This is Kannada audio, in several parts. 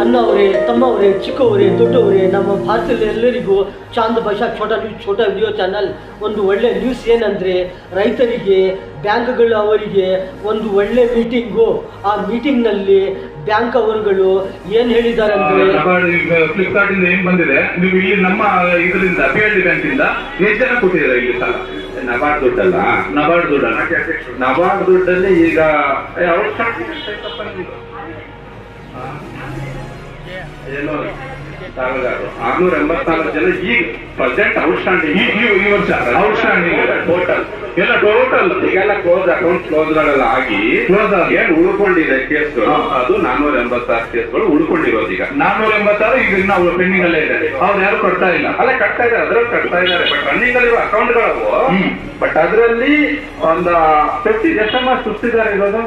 ಅಣ್ಣ ಅವರೇ, ತಮ್ಮ ಅವರೇ, ಚಿಕ್ಕವರೇ, ದೊಡ್ಡವರೇ, ನಮ್ಮ ಭಾರತದಲ್ಲಿ ಎಲ್ಲರಿಗೂ ಚಾಂದ್ ಭಾಷಾ ಛೋಟಾ ವಿಡಿಯೋ ಚಾನಲ್ ಒಂದು ಒಳ್ಳೆ ನ್ಯೂಸ್ ಏನಂದರೆ, ರೈತರಿಗೆ ಬ್ಯಾಂಕ್ಗಳು ಅವರಿಗೆ ಒಂದು ಒಳ್ಳೆ ಮೀಟಿಂಗು. ಆ ಮೀಟಿಂಗ್ನಲ್ಲಿ ಬ್ಯಾಂಕ್ ಅವರುಗಳು ಏನು ಹೇಳಿದ್ದಾರೆ ಅಂದರೆ, ಫ್ಲಿಪ್ಕಾರ್ಟ್ ಇಂದ ಏನು ಬಂದಿದೆ, ನೀವು ಇಲ್ಲಿ ನಮ್ಮ ಇದರಿಂದ PLD ಬ್ಯಾಂಕಿಂದ ಎಷ್ಟು ಜನ ಕೊಟ್ಟಿದ್ದೀರಾ ಇಲ್ಲಿ ಸಾಲ? ನಬಾರ್ಡ್ ದುಡ್ಡಲ್ಲ, ನಬಾರ್ಡ್ ದುಡ್ಡಲ್ಲಿ ಈಗ ಏನೋ 684 ಜನ ಈಗ ಪ್ರೆಸೆಂಟ್ ಔಟ್ಸ್ಟ್ಯಾಂಡಿಂಗ್ ಈ ವರ್ಷ ಔಟ್ಸ್ಟ್ಯಾಂಡಿಂಗ್ ಟೋಟಲ್ ಈಗೆಲ್ಲ ಕ್ಲೋಸ್ಗಳೆಲ್ಲ ಆಗಿ ಏನ್ ಉಳ್ಕೊಂಡಿದೆ ಕೇಸ್ಗಳು, ಅದು 486 ಕೇಸ್ಗಳು ಉಳ್ಕೊಂಡಿರೋದು. ಈಗ 486 ಈಗ ನಾವು ಪೆಂಡಿಂಗ್ ಅಲ್ಲೇ ಇದೆ. ಅವ್ರು ಯಾರು ಕೊಡ್ತಾ ಇಲ್ಲ. ಅಲ್ಲ ಕಟ್ತಾ ಇದ್ದಾರೆ, ಅದ್ರಲ್ಲಿ ಕಟ್ತಾ ಇದ್ದಾರೆ. ಬಟ್ ರನ್ನಿಂಗ್ ಅಲ್ಲಿರೋ ಅಕೌಂಟ್ಗಳವು, ಬಟ್ ಅದರಲ್ಲಿ ಒಂದು 50 ಎಷ್ಟಮ್ಮ ಸುಸ್ತಿದ್ದಾರೆ ಇರೋದು?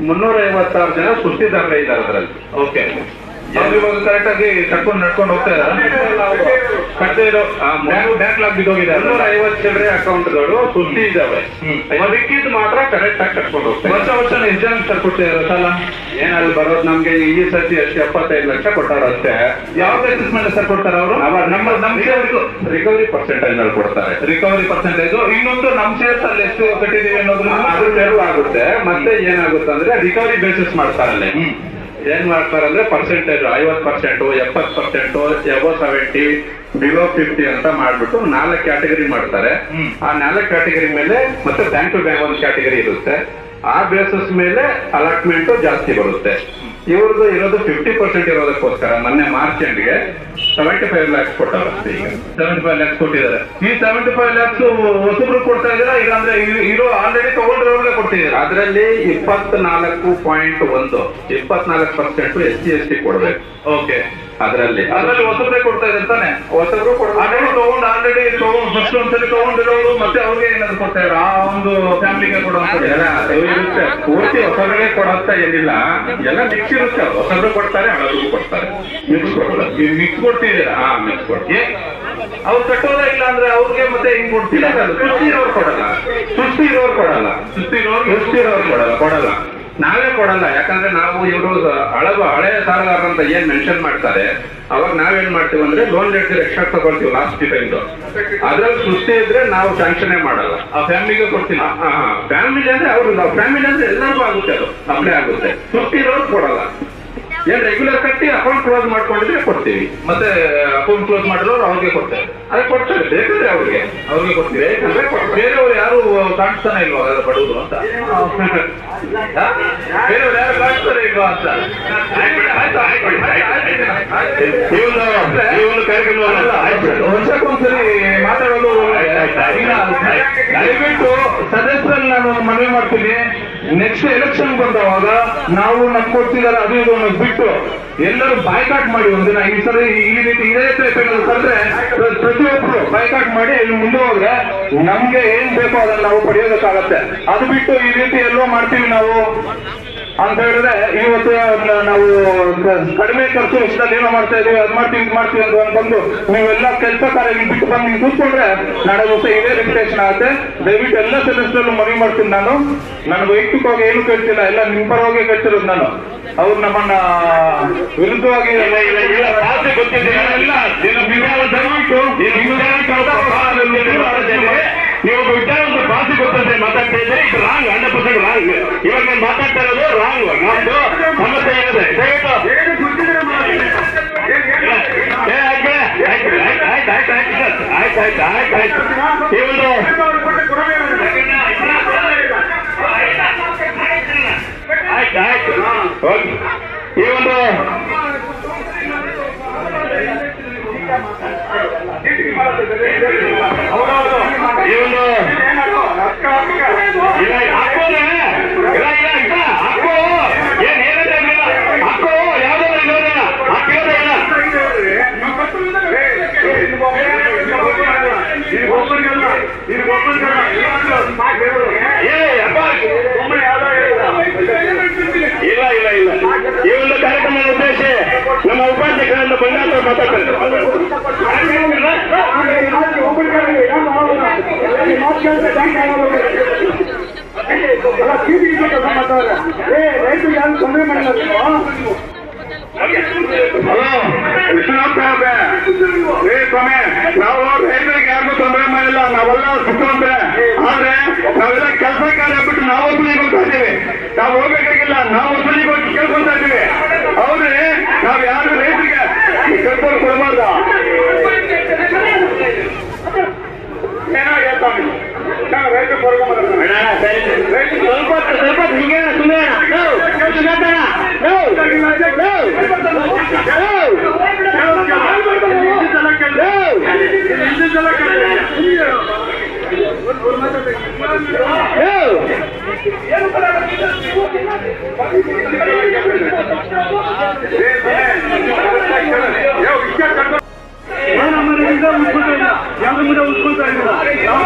356 ಜನ ಸುಸ್ತಿದಾರರೇ ಇದ್ದಾರೆ ಅದರಲ್ಲಿ. ಓಕೆ, ಇವಾಗ ಕರೆಕ್ಟ್ ಆಗಿ ಕಟ್ಕೊಂಡು ನಡ್ಕೊಂಡು ಹೋಗ್ತಾ ಇದ್ದಾರೆ. ಕಟ್ಟದೇ ಇರೋ ಬ್ಯಾಕ್ಲಾಗ್ ಬಿದ್ದೋಗಿದೆ. 250 ಚಿಲ್ಲರೆ ಅಕೌಂಟ್ಗಳು ಸುಸ್ತಿ ಇದಾವೆ. ಅದಕ್ಕಿದ್ದು ಮಾತ್ರ ಕರೆಕ್ಟ್ ಆಗಿ ಕಟ್ಕೊಂಡು ಹೋಗ್ತಾರೆ. ವರ್ಷ ಎಷ್ಟು ಜನ ಸರ್ ಕೊಡ್ತಿದ್ದಾರೆ ಸಾಲ? ಏನಲ್ಲಿ ಬರೋದು ನಮ್ಗೆ ಈ ಸರ್ತಿ ಅಷ್ಟೇ 75 ಲಕ್ಷ ಕೊಟ್ಟಾರ ಅಷ್ಟೇ. ಯಾವ ಬೇಸಿಸ್ ಮೇಲೆ ಸರ್ ಕೊಡ್ತಾರೆ ಅವರು? ರಿಕವರಿ ಪರ್ಸೆಂಟೇಜ್ ನಲ್ಲಿ ಕೊಡ್ತಾರೆ. Recovery percentage. ಇನ್ನೊಂದು ನಮ್ ಶೇರ್ಸ್ ಅಲ್ಲಿ ಎಷ್ಟು ಕಟ್ಟಿದೀವಿ ಅನ್ನೋದು ಅದು ತೆರವು ಆಗುತ್ತೆ. ಮತ್ತೆ ಏನಾಗುತ್ತೆ ಅಂದ್ರೆ ರಿಕವರಿ ಬೇಸಿಸ್ ಮಾಡ್ತಾರಲ್ಲೇ. ಏನ್ ಮಾಡ್ತಾರಂದ್ರೆ ಪರ್ಸೆಂಟೇಜ್ 50%, 70%, ಎಬೋ 70, ಬಿಲೋ 50 ಅಂತ ಮಾಡ್ಬಿಟ್ಟು 4 ಕ್ಯಾಟಗರಿ ಮಾಡ್ತಾರೆ. ಆ 4 ಕ್ಯಾಟಗರಿ ಮೇಲೆ ಮತ್ತೆ ಬ್ಯಾಂಕ್ ಟು ಬ್ಯಾಂಕ್ ಒಂದು ಕ್ಯಾಟಗರಿ ಇರುತ್ತೆ. ಆ ಬೇಸಿಸ್ ಮೇಲೆ ಅಲಾಟ್ಮೆಂಟ್ ಜಾಸ್ತಿ ಬರುತ್ತೆ. ಇವ್ರದ್ದು ಇರೋದು 50% ಇರೋದಕ್ಕೋಸ್ಕರ ಮೊನ್ನೆ ಮಾರ್ಚ್ ಎಂಡ್ಗೆ 75 ಲ್ಯಾಕ್ಸ್ ಕೊಟ್ಟವ್ರಷ್ಟೇ. ಈಗ 75 ಲ್ಯಾಕ್ಸ್ ಕೊಟ್ಟಿದ್ದಾರೆ. ಈ 75 ಲ್ಯಾಕ್ಸ್ ಹೊಸಬ್ರು ಕೊಡ್ತಾ ಇದ್ದೀರಾ, ಇಲ್ಲ ಅಂದ್ರೆ ಇರೋ ಆಲ್ರೆಡಿ ತಗೊಂಡ್ರವ್ರಿಗೆ ಕೊಡ್ತಿದ್ದೀರಾ? ಅದರಲ್ಲಿ 24.1 24% SC/ST ಕೊಡ್ಬೇಕು. ಓಕೆ, ಅದರಲ್ಲಿ ಹೊಸಬ್ರೆ ಕೊಡ್ತಾ ಇದ್ದಾರೆ ತಾನೆ? ಹೊಸಬ್ರು ಆಲ್ರೆಡಿ ಫಸ್ಟ್ ಒಂದ್ಸರಿ ತಗೊಂಡಿರೋರು ಮತ್ತೆ ಅವ್ರಿಗೆ ಏನಾದ್ರು ಕೊಡ್ತಾ ಇದ್ದಾರೆ? ಆ ಒಂದು ಫ್ಯಾಮಿಲಿಗೆ ಕೊಡೋ ಇರುತ್ತೆ. ಪೂರ್ತಿ ಹೊಸಬ್ರಿಗೆ ಕೊಡೋಂತ ಏನಿಲ್ಲ, ಎಲ್ಲ ಮಿಕ್ಸ್ ಇರುತ್ತೆ. ಹೊಸಬ್ರು ಕೊಡ್ತಾರೆ, ಹಳಬ್ರು ಕೊಡ್ತಾರೆ, ಮಿಕ್ಸ್ ಕೊಡಲ್ಲ. ಮಿಕ್ಸ್ ಕೊಡ್ತಿದ್ದೀರಾ? ಮಿಕ್ಸ್ ಕೊಡ್ತೀವಿ. ಅವ್ರು ಕಟ್ಟೋದ ಇಲ್ಲ ಅಂದ್ರೆ ಅವ್ರಿಗೆ ಮತ್ತೆ ಹಿಂಗ್ ಕೊಡ್ತಿಲ್ಲ. ಸುಸ್ತಿ ಇರೋರು ಕೊಡಲ್ಲ, ಸುಸ್ತಿ ಇರೋರು ಕೊಡಲ್ಲ. ನಾವೇ ಕೊಡಲ್ಲ. ಯಾಕಂದ್ರೆ ನಾವು ಇವರು ಹಳೆ ಸಾಲಗಾರ ಅಂತ ಏನ್ ಮೆನ್ಷನ್ ಮಾಡ್ತಾರೆ, ಅವಾಗ ನಾವೇನ್ ಮಾಡ್ತೀವಿ ಅಂದ್ರೆ ಲೋನ್ ಲೆಟರ್ ಎಕ್ಸ್ಟ್ರಾ ತಗೊಳ್ತೀವಿ ಲಾಸ್ಟ್ ಟೈಮ್. ಅದ್ರಲ್ಲಿ ಸುಸ್ತಿ ಇದ್ರೆ ನಾವು ಸ್ಯಾಂಕ್ಷನ್ ಮಾಡಲ್ಲ, ಆ ಫ್ಯಾಮಿಲಿಗೆ ಕೊಡ್ತೀನಿ. ಫ್ಯಾಮಿಲಿ ಅಂದ್ರೆ ಫ್ಯಾಮಿಲಿ ಅಂದ್ರೆ ಎಲ್ಲರಿಗೂ ಆಗುತ್ತೆ, ಅದು ಅಪ್ಲೈ ಆಗುತ್ತೆ. ಸುಸ್ತಿ ಇರೋರು ಕೊಡಲ್ಲ. ಏನ್ ರೆಗ್ಯುಲರ್ ಕಟ್ಟಿ ಅಕೌಂಟ್ ಕ್ಲೋಸ್ ಮಾಡ್ಕೊಂಡಿದ್ರೆ ಕೊಡ್ತೀವಿ. ಮತ್ತೆ ಅಕೌಂಟ್ ಕ್ಲೋಸ್ ಮಾಡಿರೋರು ಅವ್ರಿಗೆ ಕೊಡ್ತಾರೆ. ಅದೇ ಕೊಡ್ತಾರೆ, ಬೇಕಂದ್ರೆ ಅವ್ರಿಗೆ ಕೊಡ್ತೀವಿ. ಬೇಕಂದ್ರೆ ಬೇರೆಯವ್ರು ಯಾರು ಕಾಣಿಸ್ತಾನೆ ಇಲ್ವಾ ಬಡವರು ಅಂತ? ಬೇರೆಯವ್ರು ಯಾರು ಕಾಣಿಸ್ತಾರೆ ಇಲ್ವಾ ಅಂತ ವರ್ಷಕ್ಕೊಂದ್ಸರಿ ಮಾತಾಡೋದು. ದಯವಿಟ್ಟು ಸದಸ್ಯರಲ್ಲಿ ನಾನು ಮನವಿ ಮಾಡ್ತೀನಿ, ನೆಕ್ಸ್ಟ್ ಎಲೆಕ್ಷನ್ ಬಂದವಾಗ ನಾವು ನಮ್ಗೆ ಕೊಡ್ತಿದ್ದಾರೆ ಅದು ಇದು ಅನ್ನೋದು ಬಿಟ್ಟು ಎಲ್ಲರೂ ಬಾಯ್ಕಾಟ್ ಮಾಡಿ ಒಂದಿನ. ಈ ಸರಿ ಈ ರೀತಿ ಇದೇ ಕರೆದ್ರೆ ಪ್ರತಿಯೊಬ್ಬರು ಬಾಯ್ಕಾಟ್ ಮಾಡಿ ಇಲ್ಲಿ ಮುಂದೆ ಹೋದ್ರೆ ನಮ್ಗೆ ಏನ್ ಬೇಕೋ ಅದನ್ನ ನಾವು ಪಡೆಯೋದಕ್ಕಾಗತ್ತೆ. ಅದು ಬಿಟ್ಟು ಈ ರೀತಿ ಎಲ್ಲೋ ಮಾಡ್ತೀವಿ ನಾವು ಅಂತ ಹೇಳಿದ್ರೆ, ಇವತ್ತು ನಾವು ಕಡಿಮೆ ಖರ್ಚು ಇಷ್ಟದಲ್ಲಿ ಏನೋ ಮಾಡ್ತಾ ಇದೀವಿ, ಅದ್ ಮಾಡ್ತೀವಿ ಇದು ಮಾಡ್ತೀವಿ ಅಂತ ಬಂದು ನೀವೆಲ್ಲ ಕೆಲಸ ಕಾರ್ಯ ಬಿಟ್ಟು ಬಂದು ನೀವು ಕೂತ್ಕೊಂಡ್ರೆ ನಾಳೆ ದಿವಸ ಇದೇ ರಿಪಿಟೇಷನ್ ಆಗುತ್ತೆ. ದಯವಿಟ್ಟು ಎಲ್ಲ ಸದಸ್ಯರಲ್ಲೂ ಮನವಿ ಮಾಡ್ತೀನಿ. ನಾನು ವೈಯಕ್ತಿಕವಾಗಿ ಏನು ಕೇಳ್ತಿಲ್ಲ, ಎಲ್ಲ ನಿಮ್ಮ ಪರವಾಗಿ ಕೇಳ್ತಿರೋದು ನಾನು. ಅವ್ರು ನಮ್ಮನ್ನ ವಿರುದ್ಧವಾಗಿ ನೀವು ವಿಚಾರವನ್ನು ಭಾಷೆ ಗೊತ್ತಂತೆ ಮಾತಾಡ್ತಾ ಇದ್ರೆ ಇದು ರಾಂಗ್, 100% ರಾಂಗ್. ಇವಾಗ ನಾನು ಮಾತಾಡ್ತಾ ಇರೋದು ರಾಂಗ್. ನಮ್ದು ಸಮಸ್ಯೆ ಏನಿದೆ ದಯವಿಟ್ಟು ಆಯ್ತು. ಈ ಒಂದು ಆಯ್ತು ಓಕೆ. ಈ ಒಂದು ಇಲ್ಲ ಈ ಒಂದು ಕಾರ್ಯಕ್ರಮದ ಉದ್ದೇಶ ನಮ್ಮ ಉಪಾಧ್ಯಕ್ಷರನ್ನು ಬಂಗಾರ ಮಾತಾಡ್ತಾರೆ. ರೈತರಿಗೆ ಯಾರು ತೊಂದರೆ ಮಾಡಿಲ್ಲ ನೀವು? ಹಲೋ ವಿಶ್ವನಾಥ್ ಸಾಹೇಬ್ರೆ, ಸ್ವಾಮಿ, ನಾವು ರೈತರಿಗೆ ಯಾರಿಗೂ ತೊಂದರೆ ಮಾಡಿಲ್ಲ, ನಾವೆಲ್ಲ ಸುತ್ತಂದ್ರೆ. ಆದ್ರೆ ನಾವೆಲ್ಲ ಕೆಲಸ ಕಾರ್ಯ ಬಿಟ್ಟು ನಾವು ವಸೂಲಿಗೆ ಹೋಗ್ತಾ ಇದ್ದೀವಿ. ನಾವು ಹೋಗ್ಬೇಕಾಗಿಲ್ಲ, ನಾವು ವಸೂಲಿಗೆ ಹೋಗಿ ಕೇಳ್ಕೊತಾ ಇದ್ದೀವಿ. ಹೌದ್ರಿ, ನಾವ್ ಯಾರು ರೈತರಿಗೆ ಕರ್ಕೊಂಡು ಕೊಡಬಾರ್ದ? ಏನೋ ಹೇಳ್ತಾವೆ ನಾವು ರೈತರು ಸ್ವಲ್ಪ ಹಿಂಗೆ ಸುಮ್ಮನೆ ಯಾವ್ದು ಮುಂದೆ ಉಳ್ಕೊಳ್ತಾ ಇದ್ದೀರಾ? ನಾವು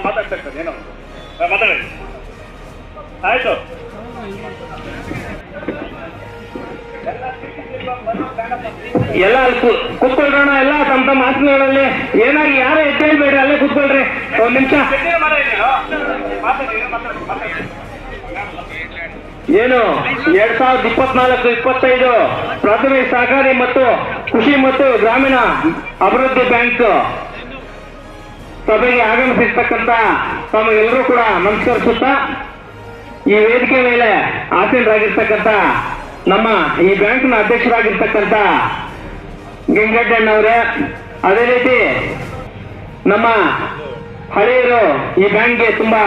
ಮಾತಾಡ್ತಾ ಇರ್ತದೆ ಏನೋ ಮಾತಾಡಿ. ಆಯ್ತು, ಎಲ್ಲ ಕೂತ್ಕೊಳ್ರೋಣ, ಎಲ್ಲ ತಮ್ಮ ತಮ್ಮ ಆಸನಗಳಲ್ಲಿ. ಏನಾಗಿ ಯಾರೇ ಎದ್ದೇಳ್ಬೇಡ್ರಿ, ಅಲ್ಲೇ ಕೂತ್ಕೊಳ್ರಿ ಒಂದ್ ನಿಮಿಷ. ಏನು 2024-25 ಪ್ರಾಥಮಿಕ ಸಹಕಾರಿ ಮತ್ತು ಕೃಷಿ ಮತ್ತು ಗ್ರಾಮೀಣ ಅಭಿವೃದ್ಧಿ ಬ್ಯಾಂಕ್ ಸಭೆಗೆ ಆಗಮಿಸಿರ್ತಕ್ಕಂಥ ತಮಗೆಲ್ಲರೂ ಕೂಡ ನಮಸ್ಕರಿಸುತ್ತಾ, ಈ ವೇದಿಕೆ ಮೇಲೆ ಆಸೀನರಾಗಿರ್ತಕ್ಕಂಥ ನಮ್ಮ ಈ ಬ್ಯಾಂಕ್ನ ಅಧ್ಯಕ್ಷರಾಗಿರ್ತಕ್ಕಂಥ ಗೆಂಗಡ್ಡಣ್ಣವರೇ, ಅದೇ ರೀತಿ ನಮ್ಮ ಹಳೆಯರು ಈ ಬ್ಯಾಂಕ್ಗೆ ತುಂಬಾ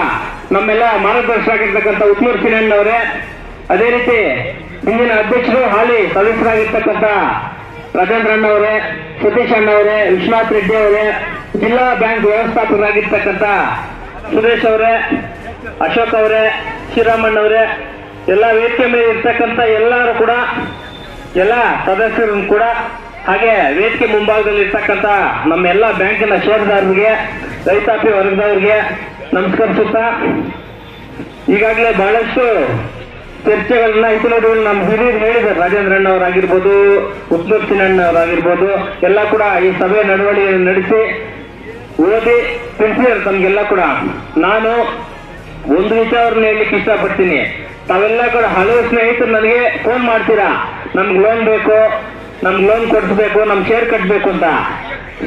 ನಮ್ಮೆಲ್ಲ ಮಾರ್ಗದರ್ಶಕರಾಗಿರ್ತಕ್ಕಂಥ ಉತ್ಮೂರ್ ಸಿನಣ್ಣವರೇ, ಅದೇ ರೀತಿ ಹಿಂದಿನ ಅಧ್ಯಕ್ಷರು ಹಾಲಿ ಸದಸ್ಯರಾಗಿರ್ತಕ್ಕಂಥ ರಾಜೇಂದ್ರ ಅಣ್ಣವರೇ, ಸತೀಶ್ ಅಣ್ಣವರೇ, ವಿಶ್ವನಾಥ್ ರೆಡ್ಡಿ ಅವರೇ, ಜಿಲ್ಲಾ ಬ್ಯಾಂಕ್ ವ್ಯವಸ್ಥಾಪಕರಾಗಿರ್ತಕ್ಕಂಥ ಸುರೇಶ್ ಅವರೇ, ಅಶೋಕ್ ಅವರೇ, ಶ್ರೀರಾಮಣ್ಣವರೇ, ಎಲ್ಲ ವೇದಿಕೆ ಮೇಲೆ ಇರ್ತಕ್ಕಂಥ ಎಲ್ಲರೂ ಕೂಡ, ಎಲ್ಲ ಸದಸ್ಯರನ್ನು ಕೂಡ, ಹಾಗೆ ವೇದಿಕೆ ಮುಂಭಾಗದಲ್ಲಿ ಇರ್ತಕ್ಕಂಥ ನಮ್ಮೆಲ್ಲ ಬ್ಯಾಂಕಿನ ಷೇರುದಾರರಿಗೆ, ರೈತಾಪಿ ವರ್ಗದವರಿಗೆ ನಮಸ್ಕರಿಸುತ್ತಾ, ಈಗಾಗಲೇ ಬಹಳಷ್ಟು ಚರ್ಚೆಗಳನ್ನ ಇತಿನೋಡಿಗಳು ನಮ್ಮ ಹಿರಿಯರು ಹೇಳಿದ್ದಾರೆ. ರಾಜೇಂದ್ರ ಅಣ್ಣವರಾಗಿರ್ಬೋದು, ಉತ್ಮೂರ್ ಸಿನಣ್ಣವರಾಗಿರ್ಬೋದು, ಎಲ್ಲ ಕೂಡ ಈ ಸಭೆ ನಡವಳಿಕೆ ನಡೆಸಿ ಓದಿ ತಿಳಿಸಿದ್ದಾರೆ ತಮ್ಗೆಲ್ಲ ಕೂಡ. ನಾನು ಒಂದು ವಿಚಾರವನ್ನು ಹೇಳಲಿಕ್ಕೆ ಇಷ್ಟಪಡ್ತೀನಿ. ತಾವೆಲ್ಲ ಕೂಡ ಹಲವು ಸ್ನೇಹಿತರು ನನಗೆ ಫೋನ್ ಮಾಡ್ತೀರಾ, ನಮ್ಗೆ ಲೋನ್ ಬೇಕು, ನಮ್ಗೆ ಲೋನ್ ಕೊಡಿಸ್ಬೇಕು, ನಮ್ ಶೇರ್ ಕಟ್ಟಬೇಕು ಅಂತ.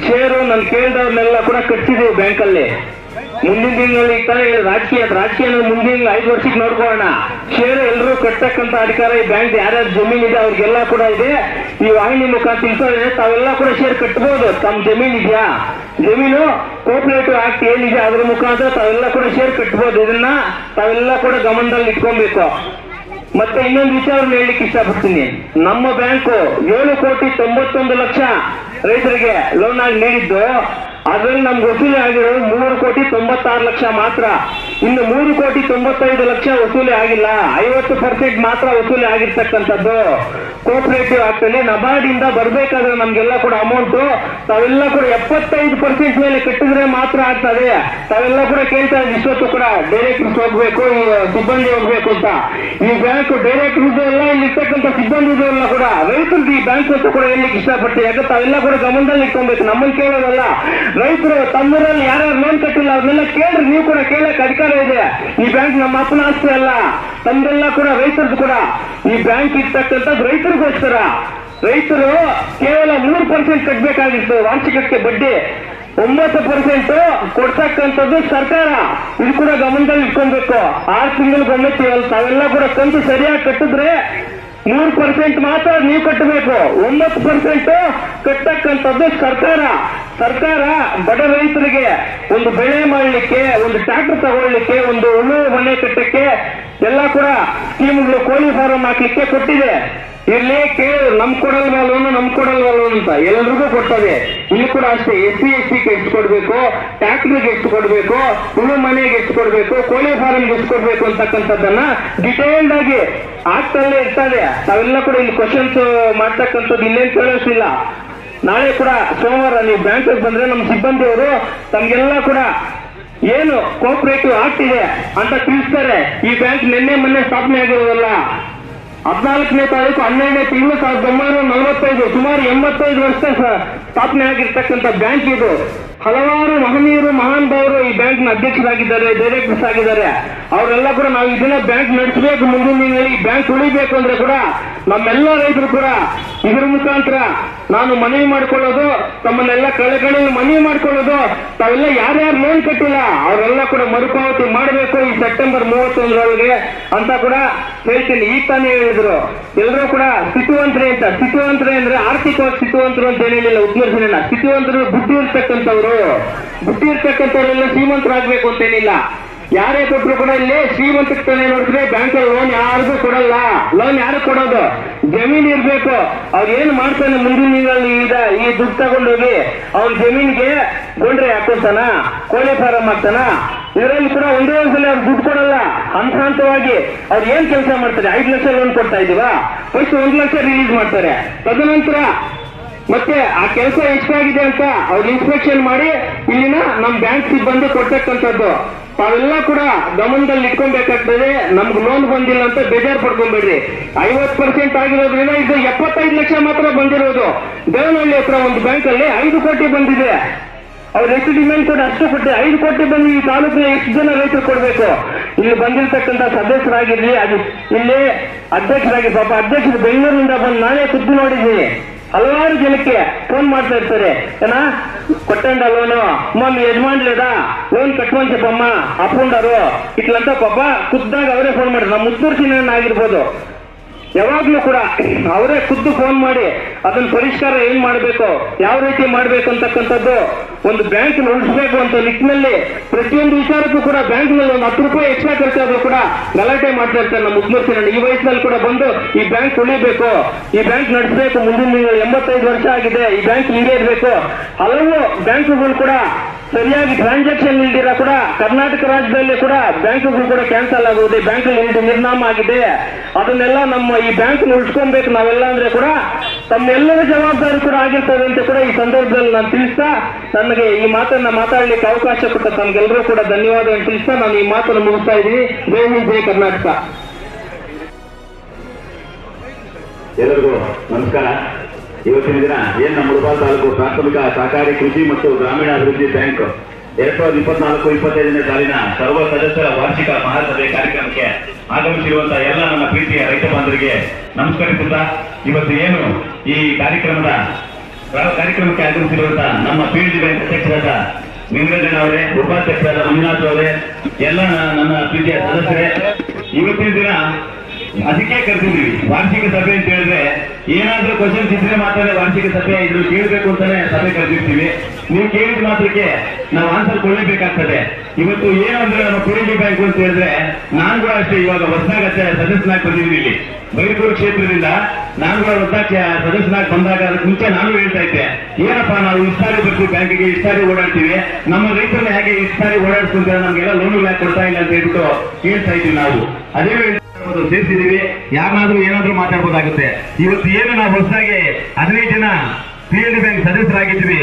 ಶೇರು ನಾನು ಕೇಳಿದವ್ರನ್ನೆಲ್ಲ ಕೂಡ ಕಟ್ಸಿದೀವಿ ಬ್ಯಾಂಕಲ್ಲಿ. ಮುಂದಿನ ದಿನಗಳಲ್ಲಿ ರಾಜಕೀಯ ಮುಂದಿನ 5 ವರ್ಷಕ್ಕೆ ನೋಡ್ಕೊಳ್ಳೋಣ. ಶೇರು ಎಲ್ಲರೂ ಕಟ್ಟತಕ್ಕಂಥ ಅಧಿಕಾರ ಈ ಬ್ಯಾಂಕ್ ಯಾರ್ಯಾರು ಜಮೀನ್ ಇದೆ ಅವ್ರಿಗೆಲ್ಲ ಕೂಡ ಇದೆ. ಈ ವಾಹಿನಿ ಮುಖಾಂತರ ತಿಳಿಸೋದ್ರೆ ತಾವೆಲ್ಲ ಕೂಡ ಶೇರ್ ಕಟ್ಟಬಹುದು. ತಮ್ಮ ಜಮೀನ್ ಇದೆಯಾ, ಜಮೀನು ಕೋಪರೇಟಿವ್ ಆಕ್ಟ್ ಏನಿದೆ ಅದ್ರ ಮುಖಾಂತರ ತಾವೆಲ್ಲ ಕೂಡ ಶೇರ್ ಕಟ್ಟಬಹುದು. ಇದನ್ನ ತಾವೆಲ್ಲ ಕೂಡ ಗಮನದಲ್ಲಿ ಇಟ್ಕೊಬೇಕು. ಮತ್ತೆ ಇನ್ನೊಂದು ವಿಚಾರವನ್ನು ಹೇಳಲಿಕ್ಕೆ ಇಷ್ಟಪಡ್ತೀನಿ. ನಮ್ಮ ಬ್ಯಾಂಕು 7,91,00,000 ರೈತರಿಗೆ ಲೋನ್ ಆಗಿ ನೀಡಿದ್ದು, ಅದ್ರಲ್ಲಿ ನಮ್ಗೆ ವಸೂಲಿ ಆಗಿರೋದು 3,96,00,000 ಮಾತ್ರ. ಇನ್ನು 3,95,00,000 ವಸೂಲಿ ಆಗಿಲ್ಲ. 50% ಮಾತ್ರ ವಸೂಲಿ ಆಗಿರ್ತಕ್ಕಂಥದ್ದು. ಕೋಪರೇಟಿವ್ ಆಕ್ಟ್ ಅಲ್ಲಿ ನಬಾರ್ಡ್ ಇಂದ ಬರ್ಬೇಕಾದ್ರೆ ನಮ್ಗೆಲ್ಲ ಕೂಡ ಅಮೌಂಟ್ ತಾವೆಲ್ಲ ಕೂಡ 75% ಮೇಲೆ ಕಟ್ಟಿದ್ರೆ ಮಾತ್ರ ಆಗ್ತದೆ. ತಾವೆಲ್ಲ ಕೂಡ ಕೇಳ್ತಾ ಇದ್ದೀವಿ, ಇಷ್ಟೊತ್ತು ಕೂಡ ಡೈರೆಕ್ಟರ್ಸ್ ಹೋಗ್ಬೇಕು, ಸಿಬ್ಬಂದಿ ಹೋಗ್ಬೇಕು ಅಂತ. ಈ ಬ್ಯಾಂಕ್ ಡೈರೆಕ್ಟರ್ಸ್ ಎಲ್ಲ ಇಲ್ಲಿ ಇರ್ತಕ್ಕಂಥ ಸಿಬ್ಬಂದಿ ಎಲ್ಲ ಕೂಡ ರೈತರದ್ದು ಈ ಬ್ಯಾಂಕ್ ಅಂತ ಕೂಡ ಹೇಳಲಿಕ್ಕೆ ಇಷ್ಟಪಡ್ತೀವಿ. ಯಾಕಂದ್ರೆ ತಾವೆಲ್ಲ ಕೂಡ ಗಮನದಲ್ಲಿ ಇಟ್ಕೊಬೇಕು. ನಮ್ಮನ್ನು ಕೇಳೋದಲ್ಲ, ರೈತರು ತಮ್ಮೂರಲ್ಲಿ ಯಾರ್ಯಾರು ಲೋನ್ ಕಟ್ಟಿಲ್ಲ ಅವ್ರನ್ನೆಲ್ಲ ಕೇಳ್ರಿ. ನೀವು ಕೂಡ ಕೇಳಕ್ ಅಧಿಕಾರ ಇದೆ. ಈ ಬ್ಯಾಂಕ್ ನಮ್ಮ ಅಪ್ಪನ ಆಸ್ತಿ ಅಲ್ಲ, ತಮ್ದೆಲ್ಲ ಕೂಡ ರೈತರದ್ದು ಕೂಡ. ಈ ಬ್ಯಾಂಕ್ ಇರ್ತಕ್ಕಂಥದ್ದು ರೈತರಿಗೋಸ್ಕರ. ರೈತರು ಕೇವಲ 3% ಕಟ್ಟಬೇಕಾಗಿತ್ತು ವಾರ್ಷಿಕಕ್ಕೆ ಬಡ್ಡಿ, 9% ಕೊಡ್ತಕ್ಕಂಥದ್ದು ಸರ್ಕಾರ. ಇದು ಕೂಡ ಗಮನದಲ್ಲಿ ಇಟ್ಕೊಬೇಕು. 6 ತಿಂಗಳಿಗೊಮ್ಮೆ ತಾವೆಲ್ಲ ಕೂಡ ಕಂತು ಸರಿಯಾಗಿ ಕಟ್ಟಿದ್ರೆ 3% ಮಾತ್ರ ನೀವು ಕಟ್ಟಬೇಕು. 9% ಕಟ್ಟಕ್ಕಂಥದ್ದು ಸರ್ಕಾರ. ಸರ್ಕಾರ ಬಡ ರೈತರಿಗೆ ಒಂದು ಬೆಳೆ ಮಾಡಲಿಕ್ಕೆ, ಒಂದು ಟ್ರ್ಯಾಕ್ಟರ್ ತಗೊಳ್ಳಿಕ್ಕೆ, ಒಂದು ಉಳು ಮನೆ ಕಟ್ಟಕ್ಕೆ ಎಲ್ಲ ಕೂಡ ಸ್ಕೀಮ್ಗಳು, ಕೋಳಿ ಫಾರಂ ಹಾಕ್ಲಿಕ್ಕೆ ಕೊಟ್ಟಿದೆ. ಇಲ್ಲಿ ನಮ್ ಕೊಡಲ್ವಾ ಲೋನು, ನಮ್ ಕೊಡಲ್ವಾ ಲೋನ್ ಅಂತ ಎಲ್ರಿಗೂ ಕೊಡ್ತದೆ. ಇಲ್ಲಿ ಕೂಡ ಅಷ್ಟೇ. SC/ST ಎಷ್ಟು ಕೊಡ್ಬೇಕು, ಟ್ರ್ಯಾಕ್ಟರ್ಗೆ ಎಷ್ಟು ಕೊಡ್ಬೇಕು, ಉಳು ಮನೆಗೆ ಎಷ್ಟು ಕೊಡ್ಬೇಕು, ಕೋಳಿ ಫಾರಂಗೆ ಎಷ್ಟು ಕೊಡ್ಬೇಕು ಅಂತಕ್ಕಂಥದ್ದನ್ನ ಡಿಟೇಲ್ಡ್ ಆಗಿ ಆಗ್ತಲ್ಲೇ ಇರ್ತದೆ. ತಾವೆಲ್ಲ ಕೂಡ ಇಲ್ಲಿ ಕ್ವಶನ್ಸ್ ಮಾಡ್ತಕ್ಕಂಥದ್ದು ಇಲ್ಲೇನು ಕೇಳಿಸಿಲ್ಲ. ನಾಳೆ ಕೂಡ ಸೋಮವಾರ ನೀವು ಬ್ಯಾಂಕಿಗೆ ಬಂದ್ರೆ ನಮ್ಮ ಸಿಬ್ಬಂದಿಯವರು ತಮ್ಗೆಲ್ಲ ಕೂಡ ಏನು ಕೋಆಪರೇಟಿವ್ ಆಗ್ತಿದೆ ಅಂತ ತಿಳಿಸ್ತಾರೆ. ಈ ಬ್ಯಾಂಕ್ ನಿನ್ನೆ ಮೊನ್ನೆ ಸ್ಥಾಪನೆ ಆಗಿರೋದಲ್ಲ. 14ನೇ ತಾರೀಕು 12ನೇ ತಿಂಗಳು 1945 ಸುಮಾರು 85 ವರ್ಷ ಸ್ಥಾಪನೆ ಆಗಿರ್ತಕ್ಕಂಥ ಬ್ಯಾಂಕ್ ಇದು. ಹಲವಾರು ಮಹನೀಯರು ಮಹಾನುಭಾವರು ಈ ಬ್ಯಾಂಕ್ನ ಅಧ್ಯಕ್ಷರಾಗಿದ್ದಾರೆ, ಡೈರೆಕ್ಟರ್ಸ್ ಆಗಿದ್ದಾರೆ. ಅವರೆಲ್ಲ ಕೂಡ ನಾವು ಇದನ್ನ ಬ್ಯಾಂಕ್ ನಡೆಸಬೇಕು, ಮುಂದಿನ ದಿನಗಳಲ್ಲಿ ಈ ಬ್ಯಾಂಕ್ ಉಳಿಬೇಕು ಅಂದ್ರೆ ಕೂಡ ನಮ್ಮೆಲ್ಲ ರೈತರು ಕೂಡ ಇದರ ಮುಖಾಂತರ ನಾನು ಮನವಿ ಮಾಡ್ಕೊಳ್ಳೋದು, ತಮ್ಮನ್ನೆಲ್ಲ ಕಳಕಳಿ ಮನವಿ ಮಾಡ್ಕೊಳ್ಳೋದು, ತಾವೆಲ್ಲ ಯಾರ್ಯಾರು ಲೋನ್ ಕಟ್ಟಿಲ್ಲ ಅವರೆಲ್ಲ ಕೂಡ ಮರುಪಾವತಿ ಮಾಡಬೇಕು ಈ ಸೆಪ್ಟೆಂಬರ್ 31ರೊಳಗೆ ಅಂತ ಕೂಡ ಹೇಳ್ತೀನಿ. ಈಗ ತಾನೇ ಹೇಳಿದ್ರು ಎಲ್ಲರೂ ಕೂಡ ಸ್ಥಿತಿವಂತರೇ ಅಂತ. ಸ್ಥಿತಿವಂತರೇ ಅಂದ್ರೆ ಆರ್ಥಿಕವಾಗಿ ಸ್ಥಿತಿವಂತರು ಅಂತ ಏನಿಲ್ಲ, ಉದ್ಮರ್ಸನ ಸ್ಥಿತಿವಂತರು ಬುದ್ಧಿ ಇರ್ತಕ್ಕಂಥವ್ರು. ಬುದ್ಧಿ ಇರ್ತಕ್ಕಂಥವ್ರೆಲ್ಲ ಶ್ರೀಮಂತರಾಗಬೇಕು ಅಂತೇನಿಲ್ಲ. ಯಾರೇ ಕೊಟ್ಟರು ಕೂಡ ಇಲ್ಲಿ ಶ್ರೀಮಂತಕ್ಕೆ ನೋಡಿದ್ರೆ ಬ್ಯಾಂಕಲ್ಲಿ ಲೋನ್ ಯಾರಿಗೂ ಕೊಡಲ್ಲ. ಲೋನ್ ಯಾರು ಕೊಡೋದು? ಜಮೀನ್ ಇರ್ಬೇಕು. ಅವ್ರು ಏನ್ ಮಾಡ್ತಾನೆ ಮುಂದಿನ ದಿನಗಳಲ್ಲಿ ಈ ದುಡ್ಡು ತಗೊಂಡೋಗಿ ಅವ್ರ ಜಮೀನಿಗೆ ಗೊಂಡ್ರೆ ಹಾಕೋತಾನ, ಕೋಳಿ ಫಾರಂ ಹಾಕ್ತಾನ. ಇದರಲ್ಲಿ ಕೂಡ ಒಂದೇ ಒಂದ್ಸಲ ಅವ್ರು ದುಡ್ಡು ಕೊಡಲ್ಲ. ಹಂತ ಹಂತವಾಗಿ ಅವ್ರು ಏನ್ ಕೆಲಸ ಮಾಡ್ತಾರೆ? 5 ಲಕ್ಷ ಲೋನ್ ಕೊಡ್ತಾ ಇದೀವಾ, ಫಸ್ಟ್ 1 ಲಕ್ಷ ರಿಲೀಸ್ ಮಾಡ್ತಾರೆ. ತದನಂತರ ಮತ್ತೆ ಆ ಕೆಲಸ ಎಷ್ಟಾಗಿದೆ ಅಂತ ಅವ್ರು ಇನ್ಸ್ಪೆಕ್ಷನ್ ಮಾಡಿ ಇಲ್ಲಿನ ನಮ್ ಬ್ಯಾಂಕ್ ಸಿಬ್ಬಂದಿ ಕೊಡ್ತಕ್ಕಂಥದ್ದು. ತಾವೆಲ್ಲ ಕೂಡ ಗಮನದಲ್ಲಿ ಇಟ್ಕೊಬೇಕಾಗ್ತದೆ. ನಮ್ಗೆ ಲೋನ್ ಬಂದಿಲ್ಲ ಅಂತ ಬೇಜಾರು ಪಡ್ಕೊಂಡ್ಬೇಡ್ರಿ. 50% ಆಗಿರೋದ್ರಿಂದ ಇದು 75 ಲಕ್ಷ ಮಾತ್ರ ಬಂದಿರೋದು. ದೇವನಹಳ್ಳಿ ಹತ್ರ ಒಂದು ಬ್ಯಾಂಕ್ ಅಲ್ಲಿ 5 ಕೋಟಿ ಬಂದಿದೆ. ಅವ್ರು ಎಷ್ಟು ಡಿಮ್ಯಾಂಡ್ ಕೊಟ್ಟು ಅಷ್ಟು ಕೊಟ್ಟು 5 ಕೋಟಿ ಬಂದು ಈ ತಾಲೂಕಿನ ಎಷ್ಟು ಜನ ರೈತರು ಕೊಡ್ಬೇಕು? ಇಲ್ಲಿ ಬಂದಿರತಕ್ಕಂಥ ಸದಸ್ಯರಾಗಿರ್ಲಿ, ಅದು ಇಲ್ಲಿ ಅಧ್ಯಕ್ಷರಾಗಿ, ಪಾಪ ಅಧ್ಯಕ್ಷರು ಬೆಂಗಳೂರಿನಿಂದ ಬಂದು ನಾನೇ ಖುದ್ದು ನೋಡಿದ್ದೀನಿ. ಹಲವಾರು ಜನಕ್ಕೆ ಫೋನ್ ಮಾಡ್ತಾ ಇರ್ತಾರೆ, ಏನ ಕೊಟ್ಟಂಡ ಲೋನು ಮಮ್ಮಿ ಯಜಮಾನ್ ಲೇದಾ ಲೋನ್ ಕಟ್ಟುವಂತ చెప్పಮ್ಮ ಅಪ್ಪುಂಡರು ಇಟ್ಲಂತ ಪಾಪ ಖುದ್ದಾಗಿ ಅವರೇ ಫೋನ್ ಮಾಡಿ, ನಮ್ಮ ಮುತ್ತೂರು ಸಿನಿಮಾ ಆಗಿರ್ಬೋದು, ಯಾವಾಗ್ಲೂ ಕೂಡ ಅವರೇ ಖುದ್ದು ಫೋನ್ ಮಾಡಿ ಅದನ್ನ ಪರಿಷ್ಕಾರ ಏನ್ ಮಾಡಬೇಕು, ಯಾವ ರೀತಿ ಮಾಡ್ಬೇಕು ಅಂತಕ್ಕಂಥದ್ದು ಒಂದು ಬ್ಯಾಂಕ್ ಉಳಿಸಬೇಕು ಅಂತ ನಿಟ್ಟಿನಲ್ಲಿ ಪ್ರತಿಯೊಂದು ವಿಚಾರಕ್ಕೂ ಕೂಡ ಬ್ಯಾಂಕ್ ನಲ್ಲಿ ಒಂದು 10 ರೂಪಾಯಿ ಎಕ್ಸ್ಟ್ರಾ ಖರ್ಚಾದ್ರೂ ಕೂಡ ಗಲಾಟೆ ಮಾಡ್ತಾ ಇರ್ತಾರೆ ನಮ್ಮ ಮುಖ್ಯಮಂತ್ರಿ. ಈ ವಯಸ್ಸಿನಲ್ಲಿ ಕೂಡ ಬಂದು ಈ ಬ್ಯಾಂಕ್ ಉಳಿಬೇಕು, ಈ ಬ್ಯಾಂಕ್ ನಡೆಸಬೇಕು, ಮುಂದಿನ 85 ವರ್ಷ ಆಗಿದೆ, ಈ ಬ್ಯಾಂಕ್ ಹಿಂಗೆ ಇರಬೇಕು. ಹಲವು ಬ್ಯಾಂಕುಗಳು ಕೂಡ ಸರಿಯಾಗಿ ಟ್ರಾನ್ಸಾಕ್ಷನ್ ಇಲ್ದಿರ ಕೂಡ ಕರ್ನಾಟಕ ರಾಜ್ಯದಲ್ಲಿ ಕೂಡ ಬ್ಯಾಂಕುಗಳು ಕೂಡ ಕ್ಯಾನ್ಸಲ್ ಆಗುವುದು, ಬ್ಯಾಂಕ್ ನಿರ್ನಾಮ ಆಗಿದೆ. ಅದನ್ನೆಲ್ಲ ನಮ್ಮ ಈ ಬ್ಯಾಂಕ್ ಉಳಿಸ್ಕೊಬೇಕು ನಾವೆಲ್ಲ ಅಂದ್ರೆ ಕೂಡ ತಮ್ಮೆಲ್ಲರ ಜವಾಬ್ದಾರಿ ಕೂಡ ಆಗಿರ್ತದೆ ಅಂತ ಕೂಡ ಈ ಸಂದರ್ಭದಲ್ಲಿ ನಾನು ತಿಳಿಸ್ತಾ, ನನಗೆ ಈ ಮಾತನ್ನ ಮಾತಾಡ್ಲಿಕ್ಕೆ ಅವಕಾಶ ಕೊಟ್ಟ ತಮ್ಗೆಲ್ಲರೂ ಕೂಡ ಧನ್ಯವಾದವನ್ನು ತಿಳಿಸ್ತಾ ನಾನು ಈ ಮಾತನ್ನು ಮುಗಿಸ್ತಾ ಇದ್ದೀನಿ. ಜೈ ಹಿಂದ್, ಜೈ ಕರ್ನಾಟಕ. ಎಲ್ಲರಿಗೂ ನಮಸ್ಕಾರ. ಇವತ್ತಿನ ದಿನ ಏನ್ ನಮ್ಮ ಮುಳಬಾಲ್ ತಾಲೂಕು ಪ್ರಾಥಮಿಕ ಸಹಕಾರಿ ಕೃಷಿ ಮತ್ತು ಗ್ರಾಮೀಣಾಭಿವೃದ್ಧಿ ಬ್ಯಾಂಕ್ 2024-25ನೇ ಸಾಲಿನ ಸರ್ವ ಸದಸ್ಯರ ವಾರ್ಷಿಕ ಮಹಾಸಭೆ ಕಾರ್ಯಕ್ರಮಕ್ಕೆ ಆಗಮಿಸಿರುವಂತಹ ಎಲ್ಲ ನನ್ನ ಪ್ರೀತಿಯ ರೈತ ಬಾಂಧವರಿಗೆ ನಮಸ್ಕರಿಸುತ್ತಾ, ಇವತ್ತು ಏನು ಈ ಕಾರ್ಯಕ್ರಮಕ್ಕೆ ಆಗಮಿಸಿರುವಂತಹ ನಮ್ಮ PNB ಬ್ಯಾಂಕ್ ಅಧ್ಯಕ್ಷರಾದ ನಿಂಗರಾಜಣ್ಣ ಅವರೇ, ಉಪಾಧ್ಯಕ್ಷರಾದ ಮಂಜುನಾಥ್ ಅವರೇ, ಎಲ್ಲ ನನ್ನ ಪ್ರೀತಿಯ ಸದಸ್ಯರೇ, ಇವತ್ತಿನ ದಿನ ಅದಕ್ಕೆ ಕರೆದಿದ್ದೀವಿ ವಾರ್ಷಿಕ ಸಭೆ ಅಂತ ಹೇಳಿದ್ರೆ ಏನಾದ್ರೂ ಕ್ವಶನ್ಸ್ ಇದ್ರೆ ಮಾತ್ರ ವಾರ್ಷಿಕ ಸಭೆ ಇದ್ರು ಕೇಳಬೇಕು ಅಂತಾನೆ ಸಭೆ ಕರೆದಿರ್ತೀವಿ. ನೀವು ಕೇಳಿದ ಮಾತ್ರಕ್ಕೆ ನಾವು ಆನ್ಸರ್ ಕೊಡಲೇಬೇಕಾಗ್ತದೆ. ಇವತ್ತು ಏನಂದ್ರೆ ನಮ್ಮ PNB ಬ್ಯಾಂಕ್ ಅಂತ ಹೇಳಿದ್ರೆ ನಾನು ಕೂಡ ಅಷ್ಟೇ ಇವಾಗ ಹೊಸದಾಗಿ ಸದಸ್ಯನಾಗಿ ಬಂದಿದ್ದೀನಿ. ಇಲ್ಲಿ ಬೈರೂರು ಕ್ಷೇತ್ರದಿಂದ ನಾನು ಕೂಡ ಹೊಸದಾಗಿ ಸದಸ್ಯನಾಗಿ ಬಂದಾಗ ಅದಕ್ಕೆ ಮುಂಚೆ ನಾನು ಹೇಳ್ತಾ ಇದ್ದೆ, ಏನಪ್ಪಾ ನಾವು ಇಷ್ಟಾರಿ ಬರ್ತೀವಿ ಬ್ಯಾಂಕಿಗೆ, ಇಷ್ಟಾರಿ ಓಡಾಡ್ತೀವಿ, ನಮ್ಮ ರೈತರನ್ನ ಹೇಗೆ ಇಷ್ಟಾರಿ ಓಡಾಡಿಸ್ಕೊಂತಾರೆ, ನಮ್ಗೆಲ್ಲ ಲೋನ್ಗಳು ಯಾಕೆ ಕೊಡ್ತಾ ಇಲ್ಲ ಅಂತ ಹೇಳ್ಬಿಟ್ಟು ಹೇಳ್ತಾ ಇದ್ವಿ. ನಾವು ಅದೇ ಸೇರಿಸಿದೀವಿ, ಯಾರನ್ನಾದ್ರೂ ಏನಾದ್ರೂ ಮಾತಾಡ್ಬೋದಾಗುತ್ತೆ. ಇವತ್ತು ಏನು ನಾವು ಹೊಸದಾಗಿ 15 ಜನ PNB ಬ್ಯಾಂಕ್ ಸದಸ್ಯರಾಗಿದ್ವಿ.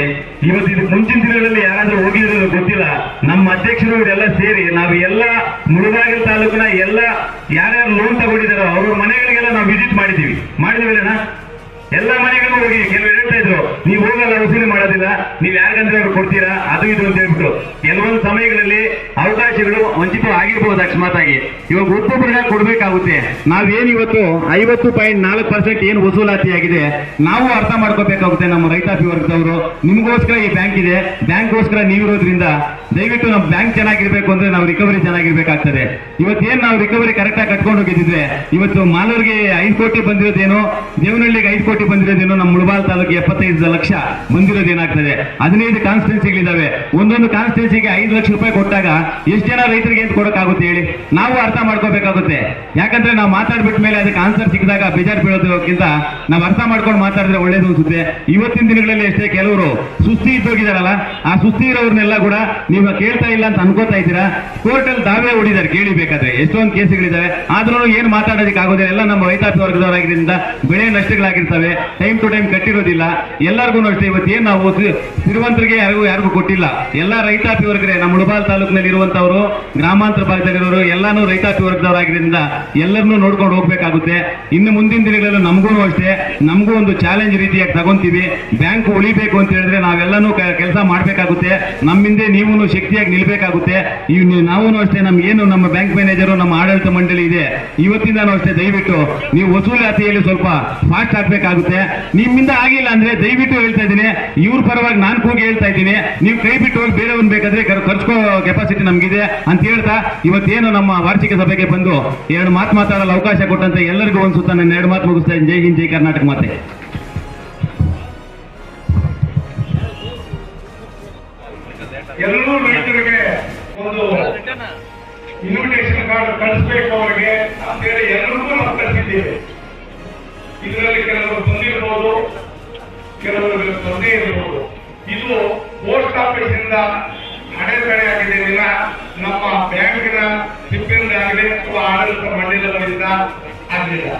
ಇವತ್ತು ಇದಕ್ಕೆ ಮುಂಚಿನ ದಿನಗಳಲ್ಲಿ ಯಾರಾದ್ರೂ ಹೋಗಿದ್ರು ಗೊತ್ತಿಲ್ಲ. ನಮ್ಮ ಅಧ್ಯಕ್ಷರು ಇವರೆಲ್ಲ ಸೇರಿ ನಾವು ಎಲ್ಲ ಮುಳಬಾಗಿಲು ತಾಲೂಕಿನ ಎಲ್ಲ ಯಾರ್ಯಾರು ಲೋನ್ ತಗೊಂಡಿದ್ದಾರೋ ಅವ್ರ ಮನೆಗಳಿಗೆಲ್ಲ ನಾವು ವಿಸಿಟ್ ಮಾಡಿದೀವಿ. ಮಾಡಿದೀವಿಲ್ಲಣ್ಣ? ಎಲ್ಲ ಮನೆಗಳಿಗೂ ಹೋಗಿ ಕೆಲವರು ಹೇಳ್ತಾ ಇದ್ರು, ನೀವು ಹೋಗಲ್ಲ, ವಸೂಲಿ ಮಾಡೋದಿಲ್ಲ, ನೀವ್ ಯಾರಿಗಂದ್ರೆ ಅವ್ರು ಕೊಡ್ತೀರಾ, ಅದು ಇದು ಅಂತ ಹೇಳ್ಬಿಟ್ಟು ಕೆಲವೊಂದು ಸಮಯಗಳಲ್ಲಿ ಅವಕಾಶಗಳು ವಂಚಿತ ಆಗಿರ್ಬೋದು ಅಕಸ್ಮಾತ್ ಆಗಿ. ಇವಾಗ ಒಬ್ಬೊಬ್ಬರಿಗೆ ಕೊಡ್ಬೇಕಾಗುತ್ತೆ. ನಾವೇನು ಇವತ್ತು 50.4% ಏನು ವಸೂಲಾತಿ ಆಗಿದೆ ನಾವು ಅರ್ಥ ಮಾಡ್ಕೋಬೇಕಾಗುತ್ತೆ. ನಮ್ಮ ರೈತಾಪಿ ವರ್ಗದವರು ನಿಮ್ಗೋಸ್ಕರ ಈ ಬ್ಯಾಂಕ್ ಇದೆ, ಬ್ಯಾಂಕ್ಗೋಸ್ಕರ ನೀವಿರೋದ್ರಿಂದ ದಯವಿಟ್ಟು ನಮ್ಮ ಬ್ಯಾಂಕ್ ಚೆನ್ನಾಗಿರ್ಬೇಕು ಅಂದ್ರೆ ನಾವು ರಿಕವರಿ ಚೆನ್ನಾಗಿರ್ಬೇಕಾಗ್ತದೆ. ಇವತ್ತೇನು ನಾವು ರಿಕವರಿ ಕರೆಕ್ಟ್ ಆಗಿ ಕಟ್ಕೊಂಡು ಹೋಗಿದ್ರೆ ಇವತ್ತು ಮಾಲೂರಿಗೆ 5 ಕೋಟಿ ಬಂದಿರೋದೇನೋ, ದೇವನಹಳ್ಳಿಗೆ 5 ಕೋಟಿ ಬಂದಿರೋದೇನೋ, ನಮ್ಮ ಮುಳಬಾಲ್ ತಾಲೂಕು 75 ಲಕ್ಷ ಬಂದಿರೋದೇನಾಗ್ತದೆ. 15 ಕಾನ್ಸ್ಟಿಟ್ಯೂನ್ಸಿಗಳಿದಾವೆ. ಒಂದೊಂದು ಕಾನ್ಸ್ಟಿಟ್ಯೂನ್ಸಿಗೆ 5 ಲಕ್ಷ ರೂಪಾಯಿ ಕೊಟ್ಟಾಗ ಎಷ್ಟು ಜನ ರೈತರಿಗೆ ಏನು ಕೊಡೋಕ್ಕಾಗುತ್ತೆ ಹೇಳಿ? ನಾವು ಅರ್ಥ ಮಾಡ್ಕೋಬೇಕಾಗುತ್ತೆ. ಯಾಕಂದ್ರೆ ನಾವು ಮಾತಾಡ್ಬಿಟ್ಟ ಮೇಲೆ ಅದಕ್ಕೆ ಆನ್ಸರ್ ಸಿಕ್ಕಿದಾಗ ಬೇಜಾರು ಬೀಳೋದಕ್ಕಿಂತ ನಾವು ಅರ್ಥ ಮಾಡ್ಕೊಂಡು ಮಾತಾಡಿದ್ರೆ ಒಳ್ಳೇದು ಅನ್ಸುತ್ತೆ. ಇವತ್ತಿನ ದಿನಗಳಲ್ಲಿ ಎಷ್ಟೇ ಕೆಲವರು ಸುಸ್ತಿ ಇದ್ದೋಗಿದಾರಲ್ಲ, ಆ ಸುಸ್ತಿ ಇರೋರ್ನೆಲ್ಲ ಕೂಡ ನೀವು ನೀವು ಕೇಳ್ತಾ ಇಲ್ಲ ಅಂತ ಅನ್ಕೋತಾ ಇದ್ದೀರಾ. ಕೋರ್ಟಲ್ಲಿ ದಾವೆ ಹೂಡಿದ್ದಾರೆ, ಕೇಳಿ ಬೇಕಾದ್ರೆ ಎಷ್ಟೊಂದು ಕೇಸುಗಳಿದ್ದಾವೆ. ಆದ್ರೂ ಏನು ಮಾತಾಡೋದಕ್ಕೆ ಆಗೋದಿಲ್ಲ. ಎಲ್ಲ ನಮ್ಮ ರೈತಾಪಿ ವರ್ಗದವರಾಗಿದ್ದರಿಂದ ಬೆಳೆ ನಷ್ಟಗಳಾಗಿರ್ತವೆ, ಟೈಮ್ ಟು ಟೈಮ್ ಕಟ್ಟಿರೋದಿಲ್ಲ. ಎಲ್ಲರಿಗೂ ಅಷ್ಟೇ ಇವತ್ತೇನು ನಾವು ಸಿರಿವಂತರಿಗೆ ಯಾರಿಗೂ ಕೊಟ್ಟಿಲ್ಲ. ಎಲ್ಲ ರೈತಾಪಿ ವರ್ಗರೇ, ನಮ್ಮ ಮುಳಬಾಲ್ ತಾಲೂಕಿನಲ್ಲಿ ಇರುವಂತವರು, ಗ್ರಾಮಾಂತರ ಭಾಗದಲ್ಲಿರೋರು ಎಲ್ಲಾನು ರೈತಾಪಿ ವರ್ಗದವರಾಗಿದ್ದರಿಂದ ಎಲ್ಲರನ್ನೂ ನೋಡ್ಕೊಂಡು ಹೋಗ್ಬೇಕಾಗುತ್ತೆ. ಇನ್ನು ಮುಂದಿನ ದಿನಗಳಲ್ಲಿ ನಮಗೂ ಅಷ್ಟೇ, ನಮಗೂ ಒಂದು ಚಾಲೆಂಜ್ ರೀತಿಯಾಗಿ ತಗೊಂತೀವಿ. ಬ್ಯಾಂಕ್ ಉಳಿಬೇಕು ಅಂತ ಹೇಳಿದ್ರೆ ನಾವೆಲ್ಲನೂ ಕೆಲಸ ಮಾಡಬೇಕಾಗುತ್ತೆ. ನಮ್ಮಿಂದ ನೀವು ಶಕ್ತಿಯಾಗಿ ನಿಲ್ಬೇಕಾಗುತ್ತೆ. ನಾವು ಅಷ್ಟೇ, ನಮ್ಗೇನು ನಮ್ಮ ಬ್ಯಾಂಕ್ ಮ್ಯಾನೇಜರು, ನಮ್ಮ ಆಡಳಿತ ಮಂಡಳಿ ಇದೆ, ಇವತ್ತಿಂದಾನು ಅಷ್ಟೇ ದಯವಿಟ್ಟು ನೀವು ವಸೂಲಾತಿಯಲ್ಲಿ ಸ್ವಲ್ಪ ಫಾಸ್ಟ್ ಆಗ್ಬೇಕಾಗುತ್ತೆ. ನಿಮ್ಮಿಂದ ಆಗಿಲ್ಲ ಅಂದ್ರೆ ದಯವಿಟ್ಟು ಹೇಳ್ತಾ ಇದ್ದೀನಿ, ಇವ್ರ ಪರವಾಗಿ ನಾನು ಕೂಗಿ ಹೇಳ್ತಾ ಇದ್ದೀನಿ, ನೀವು ಕೈ ಬಿಟ್ಟು ಹೋಗಿ ಬೇರೆಯವ್ರನ್ನ ಬೇಕಾದ್ರೆ ಕರ್ಸ್ಕೋ ಕೆಪಾಸಿಟಿ ನಮ್ಗಿದೆ ಅಂತ ಹೇಳ್ತಾ ಇವತ್ತೇನು ನಮ್ಮ ವಾರ್ಷಿಕ ಸಭೆಗೆ ಬಂದು 2 ಮಾತು ಮಾತಾಡಲು ಅವಕಾಶ ಕೊಟ್ಟಂತ ಎಲ್ಲರಿಗೂ ಒಂದು ಸುತ್ತ ನಾನು 2 ಮಾತು ಮುಗಿಸ್ತಾ ಇದ್ದೀನಿ. ಜೈ ಹಿಂದ್, ಜೈ ಕರ್ನಾಟಕ ಮಾತೆ. ಎಲ್ಲರೂ ರೈತರಿಗೆ ಒಂದು ಇನ್ವಿಟೇಷನ್ ಕಾರ್ಡ್ ಕಳಿಸ್ಬೇಕು ಅವರಿಗೆ ಅಂತೇಳಿ ಎಲ್ಲರಿಗೂ ನಾವು ಕಳಿಸಿದ್ದೇವೆ. ಇದರಲ್ಲಿ ಕೆಲವರು ಬಂದಿರಬಹುದು, ಕೆಲವರಿಗೆ ತೊಂದರೆ ಇರಬಹುದು. ಇದು ಪೋಸ್ಟ್ ಆಫೀಸ್ ಇಂದ ಅಡೆತಡೆ ಆಗಿದೆ ದಿನ ನಮ್ಮ ಬ್ಯಾಂಕಿನ ಸಿಬ್ಬಂದಿ ಆಗಲಿ ಅಥವಾ ಆಡಳಿತ ಮಂಡಳಿಗಳಿಂದ ಆಗಲಿಲ್ಲ.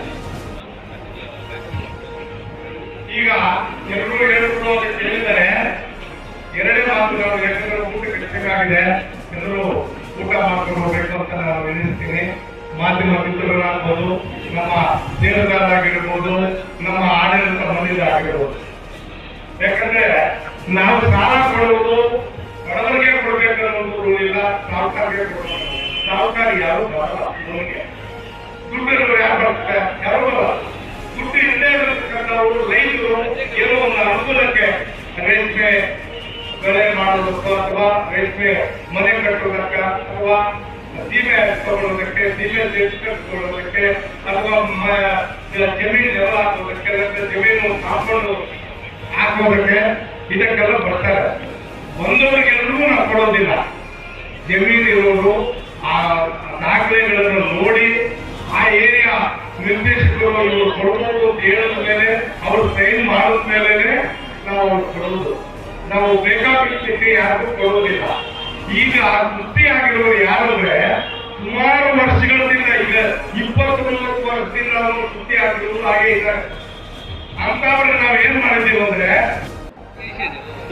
ಈಗ ಎಲ್ಲರೂ ಹೇಳಿದರೆ 2 ಮಾತುಗಳು ಎಲ್ಲರೂ ಊಟ ಕಟ್ಟಬೇಕಾಗಿದೆ. ಎಲ್ಲರೂ ಊಟ ಮಾಡ್ಕೊಂಡು ಹೋಗ್ಬೇಕು ಅಂತ ನಾನು ವಿನಿಸ್ತೀನಿ. ಮಾಧ್ಯಮ ಮಿತ್ರರಾಗ್ಬೋದು, ನಮ್ಮ ಷೇರುದಾರರಾಗಿರ್ಬೋದು, ನಮ್ಮ ಆಡಳಿತ ಮಂಡಳಿಯಾಗಿರ್ಬೋದು. ಯಾಕಂದ್ರೆ ನಾವು ಸಾಲ ಕೊಡುವುದು ಬಡವರಿಗೆ ಕೊಡ್ಬೇಕು ಅನ್ನೋದು ರೂಲ್ ಇಲ್ಲ, ಸಾಹುಕಾರಿಗೆ ಕೊಡಬೇಕು. ಸಾಹುಕಾರ ಯಾರು ಬರಲ್ಲ, ದುಡ್ಡು ಯಾರು ಬರ್ತಾರೆ, ಯಾರು ಬರಲ್ಲ. ದುಡ್ಡು ಇಲ್ಲೇ ಇರತಕ್ಕಂಥವರು ರೈತರು ಏನೋ ಒಂದು ಅನುಕೂಲಕ್ಕೆ ರೇಷ್ಮೆ ಬೆಳೆ ಮಾಡೋದಕ್ಕೆ ಅಥವಾ ರೇಷ್ಮೆ ಮನೆ ಕಟ್ಟೋದಕ್ಕೆ ಅಥವಾ ಸೀಮೆ ತಗೊಳ್ಳೋದಕ್ಕೆ, ಸೀಮೆ ಸೇರಿಸ್ಕೊಳ್ಳೋದಕ್ಕೆ ಅಥವಾ ಜಮೀನು ನೆಲ ಹಾಕೋದಕ್ಕೆ, ಜಮೀನು ಕಾಂಪೌಂಡ್ ಹಾಕೋದಕ್ಕೆ ಇದಕ್ಕೆಲ್ಲ ಬರ್ತಾರೆ. ಬಂದವರಿಗೆಲ್ಲರಿಗೂ ನಾವು ಕೊಡೋದಿಲ್ಲ. ಜಮೀನು ಇರೋರು ಆ ದಾಖಲೆಗಳನ್ನು ನೋಡಿ ಆ ಏರಿಯಾ ನಿರ್ದೇಶಕರು ಇವರು ಕೊಡ್ಬೋದು ಅಂತ ಹೇಳಿದ ಮೇಲೆ ಅವರು ಸೈನ್ ಮಾಡಿದ ಮೇಲೆ ನಾವು ಕೊಡೋದು. ನಾವು ಬೇಕಾಬಿಟ್ಟು ಯಾರಿಗೂ ಕೊಡೋದಿಲ್ಲ. ಈಗ ವೃತ್ತಿ ಆಗಿರೋರು ಯಾರಂದ್ರೆ ಸುಮಾರು ವರ್ಷಗಳಿಂದ ಇದೆ, 20-30 ವರ್ಷದಿಂದ ಅವರು ವೃತ್ತಿ ಆಗಿರೋರು ಹಾಗೆ ಇದ್ದಾರೆ. ಅಂತವ್ರಿಗೆ ನಾವು ಏನ್ ಮಾಡಿದ್ದೀವಿ ಅಂದ್ರೆ,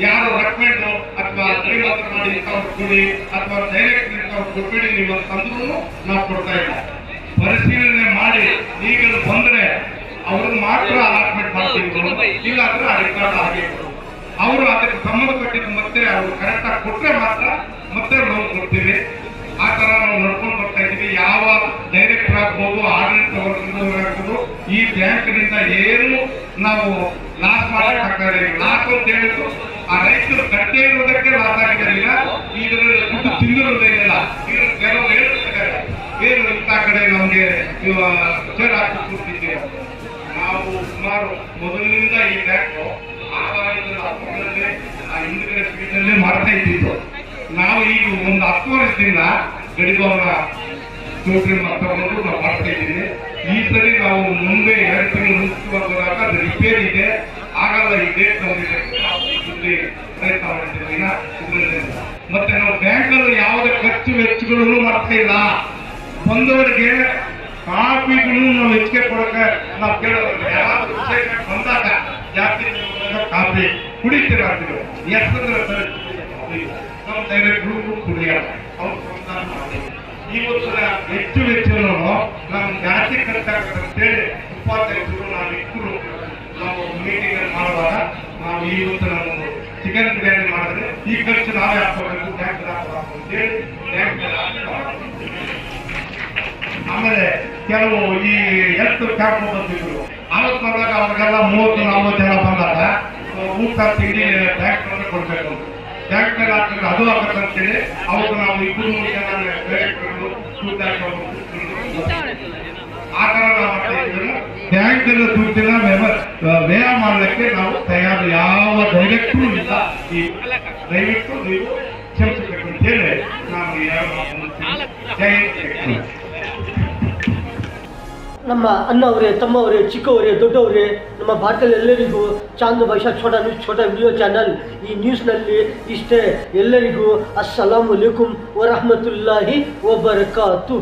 ಯಾರು ರೆಕಮೆಂಡ್ ಅಥವಾ ಶ್ರೀಮಂತ ಮಾಡಿ ಕೊಡಿ ಅಥವಾ ಡೈರೆಕ್ಟ್ ಕೊಟ್ಬಿಡಿ ನೀವು ಅಂತಂದ್ರೂ ನಾವು ಕೊಡ್ತಾ ಇಲ್ಲ. ಪರಿಶೀಲನೆ ಮಾಡಿ ಈಗ ಬಂದ್ರೆ ಅವ್ರಿಗೆ ಮಾತ್ರ ಅಲಾಟ್ಮೆಂಟ್ ಮಾಡ್ತೀವಿ, ಇಲ್ಲ ಅಂದ್ರೆ ಆ ರೆಕಾರ್ಡ್ ಆಗಿ ಅವರು ಅದಕ್ಕೆ ಸಂಬಂಧಪಟ್ಟಿದ್ದು ಮತ್ತೆ ಅವರು ಕರೆಕ್ಟ್ ಆಗಿ ಕೊಟ್ರೆ ಮಾತ್ರ ಮತ್ತೆ ನಾವು ಕೊಡ್ತೀವಿ. ಆ ತರ ನಾವು ನಡ್ಕೊಂಡು ಬರ್ತಾ ಇದ್ದೀವಿ. ಯಾವ ಡೈರೆಕ್ಟರ್ ಆಗ್ಬೋದು, ಆಡಳಿತ ವರ್ಗದವರಾಗ್ಬೋದು, ಈ ಬ್ಯಾಂಕ್ನಿಂದ ಏನು ನಾವು ಲಾಸ್ ಮಾಡಕ್ಕಾಗ್ತಾರೆ. ಲಾಸ್ ಅಂತ ಹೇಳಿದ್ರು ಆ ರೈತರು ಕಟ್ಟೆ ಇರೋದಕ್ಕೆ ಲಾಸ್ ಆಗಿರಲಿಲ್ಲ, ಇದರಲ್ಲಿ ದುಡ್ಡು ತಿಂದಿರೋದಿಲ್ಲ. ಕೆಲವರು ಹೇಳ್ತಿದ್ದಾರೆ ಏನು ಇಂಥ ಕಡೆ ನಮಗೆ ಶೇರ್ ಹಾಕಿ ಕೊಡ್ತಿದ್ದೀವಿ. ನಾವು ಸುಮಾರು ಮೊದಲಿನಿಂದ ಈ ಬ್ಯಾಂಕ್ ಹಿಂದ್ಗಡೆ ಸ್ಪೀಡಲ್ಲೇ ಮಾಡ್ತಾ ಇದ್ದಿದ್ದು. ನಾವು ಈಗ ಒಂದು 10 ವರ್ಷದಿಂದ ಗಡಿಭವನ ಚೌಟ್ರಿ ಮತ್ತೊಂದು ನಾವು ಮಾಡ್ತಾ ಇದ್ದೀವಿ. ಈ ಸರಿ ನಾವು ಮುಂದೆ 2 ತಿಂಗಳು ಮುಂಚಿತವಾದಾಗ ಅದು ರಿಪೇರ್ ಇದೆ, ಆಗಲ್ಲ ಈ ಡೇಟ್ ನಮಗೆ ಪ್ರಯತ್ನ ಮಾಡಿದ್ದೀವಿ. ಮತ್ತೆ ನಾವು ಬ್ಯಾಂಕಲ್ಲಿ ಯಾವುದೇ ಖರ್ಚು ವೆಚ್ಚಗಳನ್ನು ಮಾಡ್ತಾ ಇಲ್ಲ. ಬಂದವರಿಗೆ ಕಾಫಿಗಳು ನಾವು ಹೆಚ್ಚಿಗೆ ಕೊಡಕ್ಕೆ ನಾವು ಕೇಳೋದು. ಯಾರಾದ್ರೂ ವಿಷಯ ಬಂದಾಗ ಜಾಸ್ತಿ ಕಾಫಿ ಕುಡಿತೀರ ಅಂತೀವಿ. ಎಷ್ಟಂದ್ರೆ ನಮ್ಮ ಡೈರೆಕ್ಟ್ರು ಕುಡಿಯಲ್ಲ, ಅವ್ರು ಪ್ರೋತ್ಸಾಹ ಮಾಡಿ. ಇವತ್ತು ಹೆಚ್ಚು ವೆಚ್ಚವನ್ನು ನಾವು ಜಾಸ್ತಿ ಖರ್ಚಾಗುತ್ತೆ ಅಂತೇಳಿ ಉಪಾಧ್ಯಕ್ಷರು ನಾವು ಇಬ್ಬರು ನಾವು ಮೀಟಿಂಗ್ ಮಾಡುವಾಗ ನಾವು ಇವತ್ತು ನಾವು ಚಿಕನ್ ಬಿರಿಯಾನಿ ಮಾಡಿದ್ರೆ ಈ ಖರ್ಚು ನಾವೇ ಹಾಕೋಬೇಕು, ಬ್ಯಾಂಕ್ ಹಾಕೋಬೇಕು ಅಂತೇಳಿ ಬ್ಯಾಂಕ್ ಆಮೇಲೆ ಕೆಲವು ಈ ಹೆಲ್ತ್ ಕ್ಯಾಂಪ್ ಬಂದಿದ್ರು. ಅವತ್ತು ಬಂದಾಗ ಅವ್ರಿಗೆಲ್ಲ 30-40 ಜನ ಬಂದಾಗ ಊಟ ತಿಂಡಿ ಬ್ಯಾಂಕ್ ಕೊಡ್ಬೇಕು. ಬ್ಯಾಂಕ್ ಮೇಲೆ ಹಾಕಿದ್ರೆ ಅದು ಹಾಕತ್ತೆ ಅಂತೇಳಿ ಅವತ್ತು ನಾವು 2-3 ಜನ ಆ ತರ ನಾವು ಮಾಡ್ತಾ ಇದ್ದೀವಿ. ಬ್ಯಾಂಕ್ ದುಡ್ಡಿನ ವ್ಯಯ ಮಾಡಲಿಕ್ಕೆ ನಾವು ತಯಾರು, ಯಾವ ಡೈರೆಕ್ಟ್ರು ಇಲ್ಲ. ಈ ದಯವಿಟ್ಟು ನೀವು ಕ್ಷಮಿಸಬೇಕು ಅಂತ ಹೇಳಿ ನಾವು ನಮ್ಮ ಅಣ್ಣವರೇ, ತಮ್ಮವರೇ, ಚಿಕ್ಕವರೇ, ದೊಡ್ಡವರೇ, ನಮ್ಮ ಭಾರತದಲ್ಲಿ ಎಲ್ಲರಿಗೂ ಚಾಂದ್ ಭಾಷಾ ಛೋಟಾ ವಿಡಿಯೋ ಚಾನಲ್ ಈ ನ್ಯೂಸ್ನಲ್ಲಿ ಇಷ್ಟೇ. ಎಲ್ಲರಿಗೂ ಅಸ್ಸಲಾಮು ಅಲೈಕುಂ ವರಹಮತುಲ್ಲಾಹಿ ವಬರಕಾತು.